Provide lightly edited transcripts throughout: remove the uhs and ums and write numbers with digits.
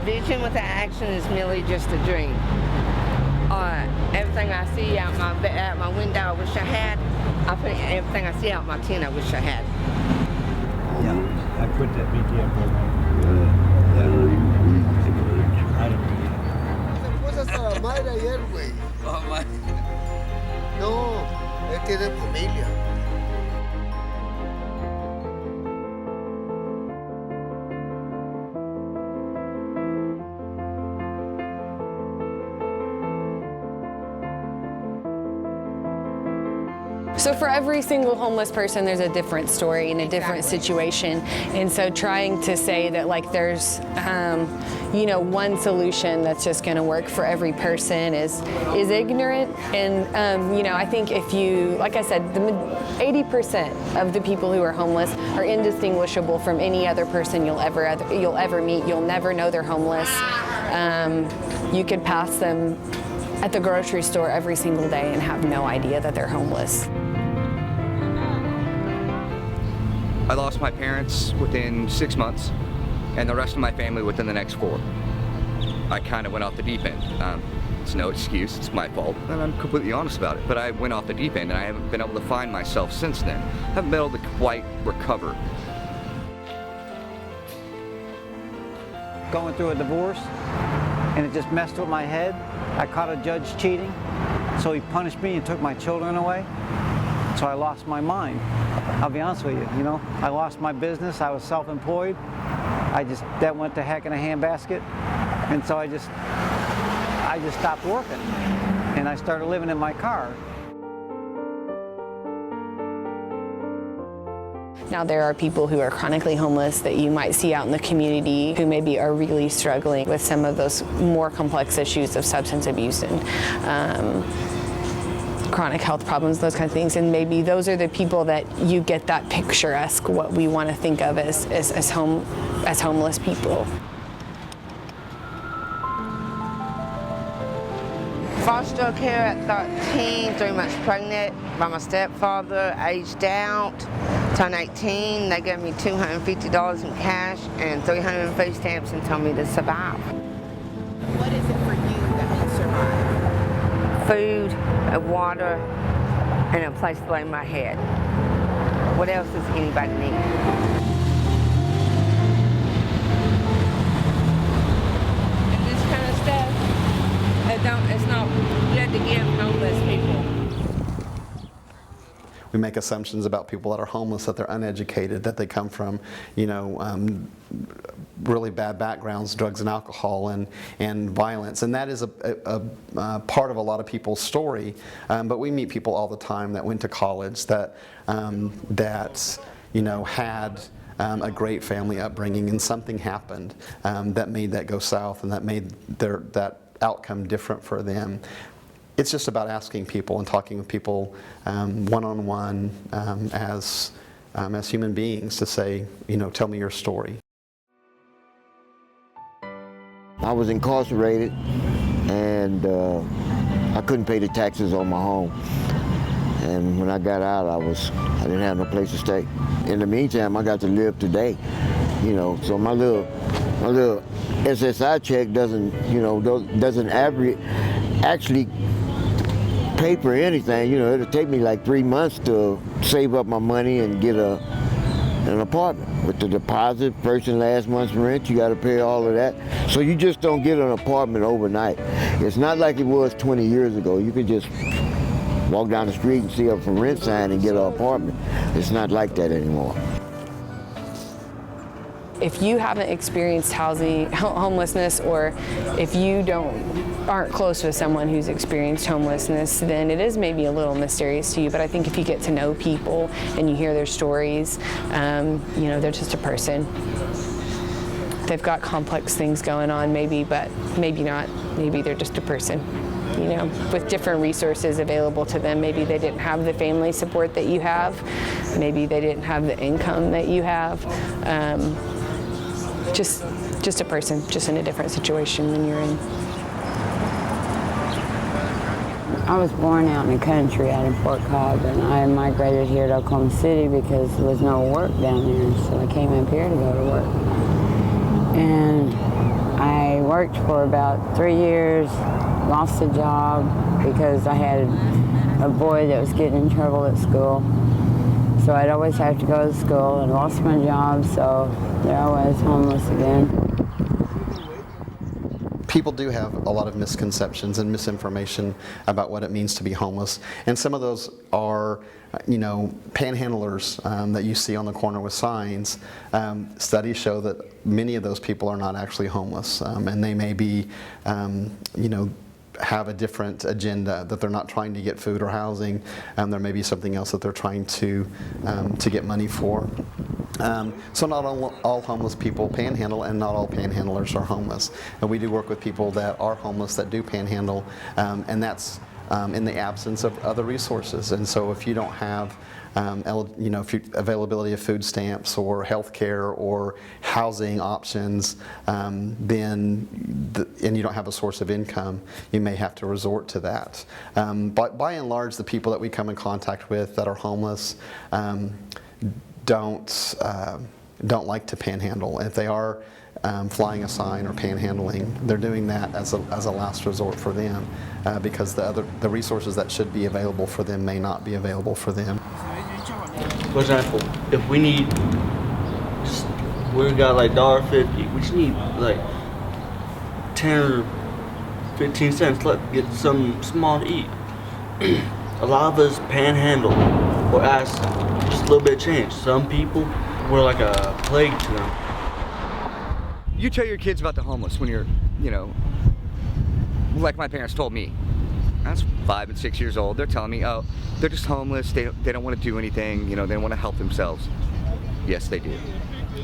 Vision without action is merely just a dream. Everything I see out my window I wish I had. Everything I see out my tent I wish I had. Yeah, I put that BTM program. Se puso hasta la madre ayer, güey. No, él tiene familia. So for every single homeless person, there's a different story and a different situation. And so trying to say that like there's, you know, one solution that's just going to work for every person is ignorant. And, you know, I think if you, like I said, 80% of the people who are homeless are indistinguishable from any other person you'll ever meet. You'll never know they're homeless. You could pass them at the grocery store every single day and have no idea that they're homeless. I lost my parents within 6 months and the rest of my family within the next 4. I kind of went off the deep end. It's no excuse, it's my fault, and I'm completely honest about it, but I went off the deep end and I haven't been able to find myself since then. I haven't been able to quite recover. Going through a divorce, and it just messed with my head. I caught a judge cheating, so he punished me and took my children away. So I lost my mind. I'll be honest with you, you know, I lost my business. I was self-employed. That went to heck in a handbasket. And so I just stopped working. And I started living in my car. Now there are people who are chronically homeless that you might see out in the community who maybe are really struggling with some of those more complex issues of substance abuse and chronic health problems, those kinds of things. And maybe those are the people that you get that picturesque, what we want to think of as homeless people. Foster care at 13, 3 months pregnant by my stepfather, aged out, turned 18. They gave me $250 in cash and 300 in food stamps and told me to survive. What is it for you that means survive? Food, water, and a place to lay my head. What else does anybody need? And this kind of stuff, it's not good to give homeless people. We make assumptions about people that are homeless, that they're uneducated, that they come from, you know, really bad backgrounds, drugs and alcohol and violence. And that is a part of a lot of people's story. But we meet people all the time that went to college, that you know, had a great family upbringing, and something happened that made that go south, and that made that outcome different for them. It's just about asking people and talking with people one-on-one as human beings to say, you know, tell me your story. I was incarcerated, and I couldn't pay the taxes on my home. And when I got out, I didn't have no place to stay. In the meantime, I got to live today, you know. So my little SSI check doesn't actually pay for anything. You know, it'll take me like 3 months to save up my money and get an apartment. With the deposit, first and last month's rent, you got to pay all of that. So you just don't get an apartment overnight. It's not like it was 20 years ago. You could just walk down the street and see a for rent sign and get an apartment. It's not like that anymore. if you haven't experienced homelessness, or if you aren't close with someone who's experienced homelessness, then it is maybe a little mysterious to you. But I think if you get to know people and you hear their stories, you know, they're just a person. They've got complex things going on, maybe, but maybe not. Maybe they're just a person, you know, with different resources available to them. Maybe they didn't have the family support that you have. Maybe they didn't have the income that you have. Just a person, just in a different situation than you're in. I was born out in the country out in Fort Cobb, and I migrated here to Oklahoma City because there was no work down there, so I came up here to go to work. And I worked for about 3 years, lost a job because I had a boy that was getting in trouble at school. So I'd always have to go to school, and lost my job, so there I was, homeless again. People do have a lot of misconceptions and misinformation about what it means to be homeless, and some of those are, you know, panhandlers that you see on the corner with signs. Studies show that many of those people are not actually homeless, and they may be, you know, have a different agenda, that they're not trying to get food or housing, and there may be something else that they're trying to get money for. So not all homeless people panhandle, and not all panhandlers are homeless. And we do work with people that are homeless that do panhandle, and that's in the absence of other resources. And so if you don't have you know, availability of food stamps or health care or housing options, then and you don't have a source of income, you may have to resort to that. But by and large, the people that we come in contact with that are homeless don't like to panhandle. If they are flying a sign or panhandling, they're doing that as a last resort for them, because the resources that should be available for them may not be available for them. For example, if we got like $1.50, we just need like 10 or 15 cents left to get something small to eat. A lot of us panhandle or ask just a little bit of change. Some people, we're like a plague to them. You tell your kids about the homeless when you're, you know, like my parents told me. I was 5 and 6 years old. They're telling me, oh, they're just homeless. They don't want to do anything. You know, they don't want to help themselves. Yes, they do.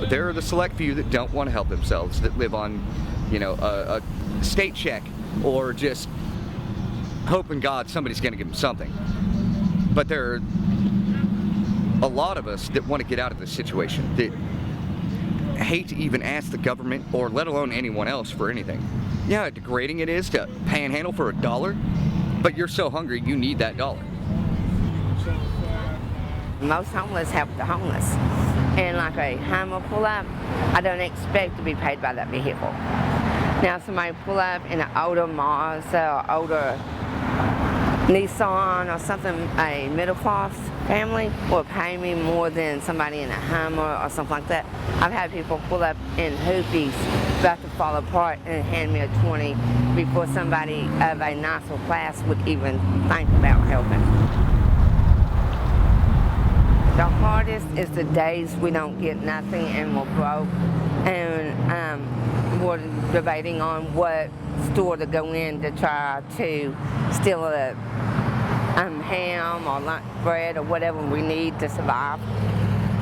There are the select few that don't want to help themselves, that live on, you know, a state check, or just hoping God somebody's going to give them something. But there are a lot of us that want to get out of this situation, that hate to even ask the government, or let alone anyone else, for anything. Yeah, how degrading it is to panhandle for $1, but you're so hungry you need that $1. Most homeless help the homeless. And like a Hummer pull up, I don't expect to be paid by that vehicle. Now somebody pull up in an older Mazda or older Nissan or something, a middle class family will pay me more than somebody in a Hummer or something like that. I've had people pull up in hoopies about to fall apart and hand me a 20 before somebody of a nicer class would even think about helping. The hardest is the days we don't get nothing and we're broke, and we're debating on what store to go in to try to steal a ham or lunch bread or whatever we need to survive.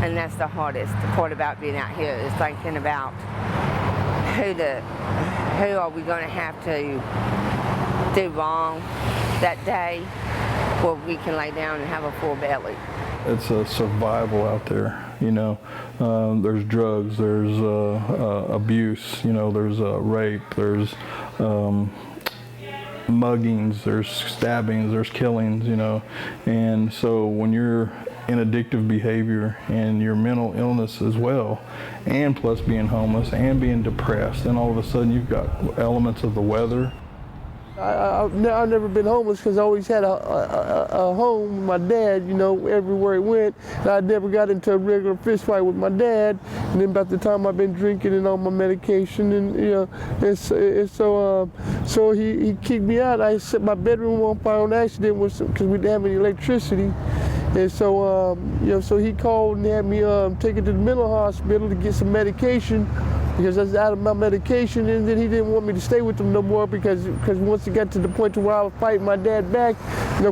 And that's the hardest part about being out here, is thinking about who are we going to have to do wrong that day where we can lay down and have a full belly. It's a survival out there, you know. There's drugs, there's abuse, you know, there's rape, there's muggings, there's stabbings, there's killings, you know. And so when you're in addictive behavior and your mental illness as well, and plus being homeless and being depressed, and all of a sudden you've got elements of the weather. I've never been homeless because I always had a home with my dad, you know, everywhere he went. And I never got into a regular fist fight with my dad. And then about the time I've been drinking and on my medication, and you know, so he kicked me out. I set my bedroom on fire on accident because we didn't have any electricity. And so, so he called and had me taken to the mental hospital to get some medication because I was out of my medication, and then he didn't want me to stay with him no more because once it got to the point to where I was fighting my dad back,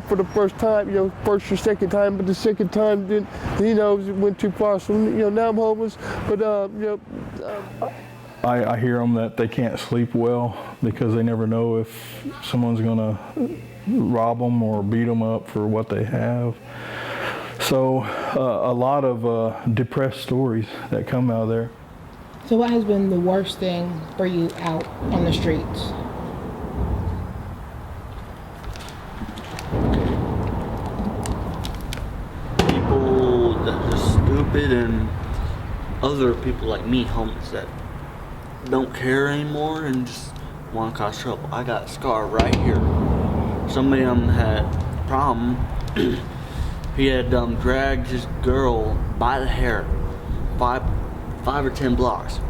for the first time, first or second time, but the second time, then, it went too far. So, now I'm homeless, but, I hear them that they can't sleep well because they never know if someone's gonna rob them or beat them up for what they have. So a lot of depressed stories that come out of there. So what has been the worst thing for you out on the streets? People that are stupid and other people like me, homeless, that don't care anymore and just want to cause trouble. I got a scar right here. Somebody had a problem. He had dragged his girl by the hair 5 or 10 blocks.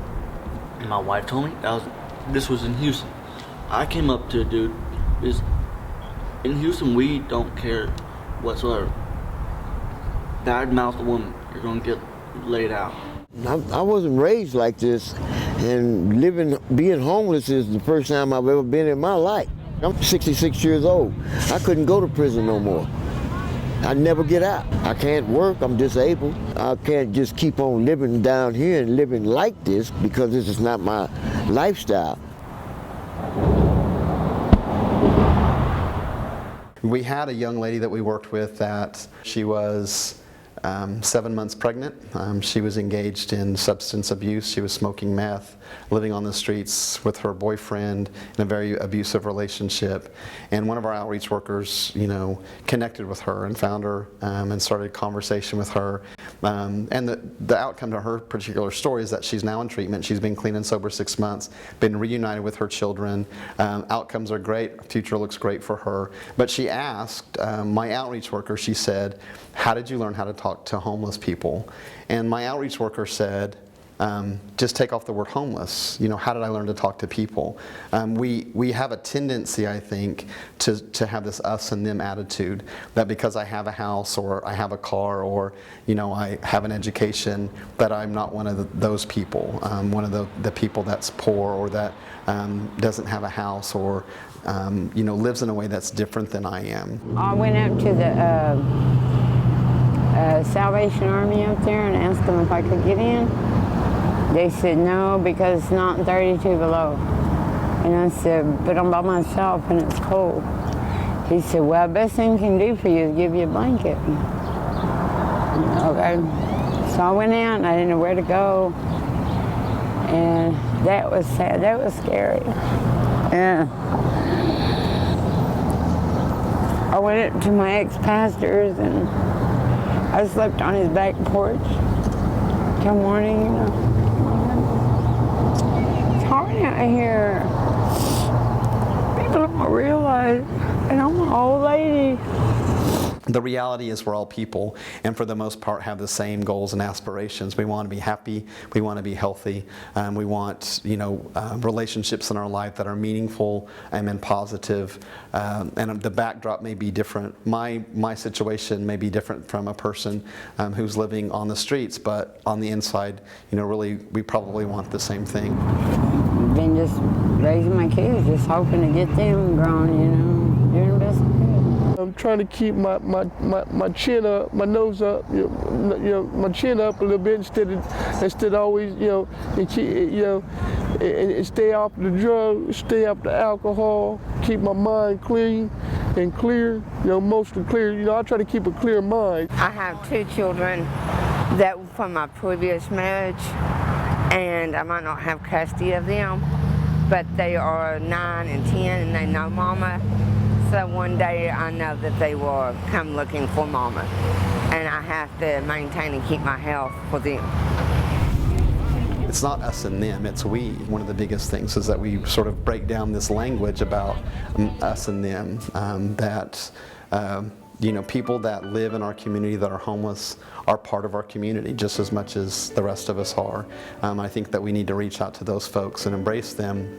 And my wife told me this was in Houston. I came up to a dude. In Houston, we don't care whatsoever. Bad-mouthed woman, you're gonna get laid out. I wasn't raised like this, and being homeless is the first time I've ever been in my life. I'm 66 years old. I couldn't go to prison no more. I'd never get out. I can't work, I'm disabled. I can't just keep on living down here and living like this because this is not my lifestyle. We had a young lady that we worked with that she was 7 months pregnant. She was engaged in substance abuse. She was smoking meth, living on the streets with her boyfriend in a very abusive relationship. And one of our outreach workers, connected with her and found her and started a conversation with her. And the outcome to her particular story is that she's now in treatment. She's been clean and sober 6 months, been reunited with her children. Outcomes are great. Future looks great for her. But she asked my outreach worker, she said, "How did you learn how to talk to homeless people?" And my outreach worker said, just take off the word homeless. How did I learn to talk to people? We have a tendency, I think, to have this us and them attitude, that because I have a house or I have a car or I have an education, that I'm not one of those people, one of the people that's poor or that doesn't have a house or lives in a way that's different than I am. I went up to the Salvation Army up there and asked them if I could get in. They said no, because it's not 32 below. And I said, but I'm by myself and it's cold. He said, well, best thing we can do for you is give you a blanket. Okay. So I went out and I didn't know where to go. And that was sad. That was scary. Yeah. I went up to my ex-pastor's and I slept on his back porch till morning, It's hard out here. People don't realize, and I'm an old lady. The reality is we're all people, and for the most part have the same goals and aspirations. We want to be happy, we want to be healthy, we want relationships in our life that are meaningful and positive, and the backdrop may be different. My situation may be different from a person who's living on the streets, but on the inside, really we probably want the same thing. Been just raising my kids, just hoping to get them grown, doing the best I could. I'm trying to keep my chin up, my nose up, my chin up a little bit instead of always, and keep, and stay off the drugs, stay off the alcohol, keep my mind clean and clear, mostly clear. I try to keep a clear mind. I have 2 children that were from my previous marriage, and I might not have custody of them, but they are 9 and 10, and they know Mama. So one day I know that they will come looking for Mama, and I have to maintain and keep my health for them. It's not us and them, it's we. One of the biggest things is that we sort of break down this language about us and them, that people that live in our community that are homeless are part of our community just as much as the rest of us are. I think that we need to reach out to those folks and embrace them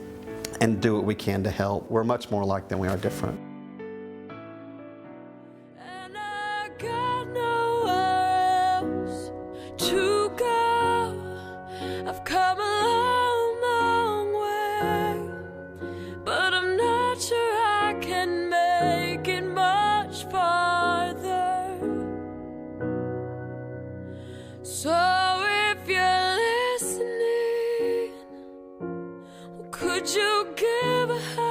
and do what we can to help. We're much more alike than we are different. And I got no Would you give her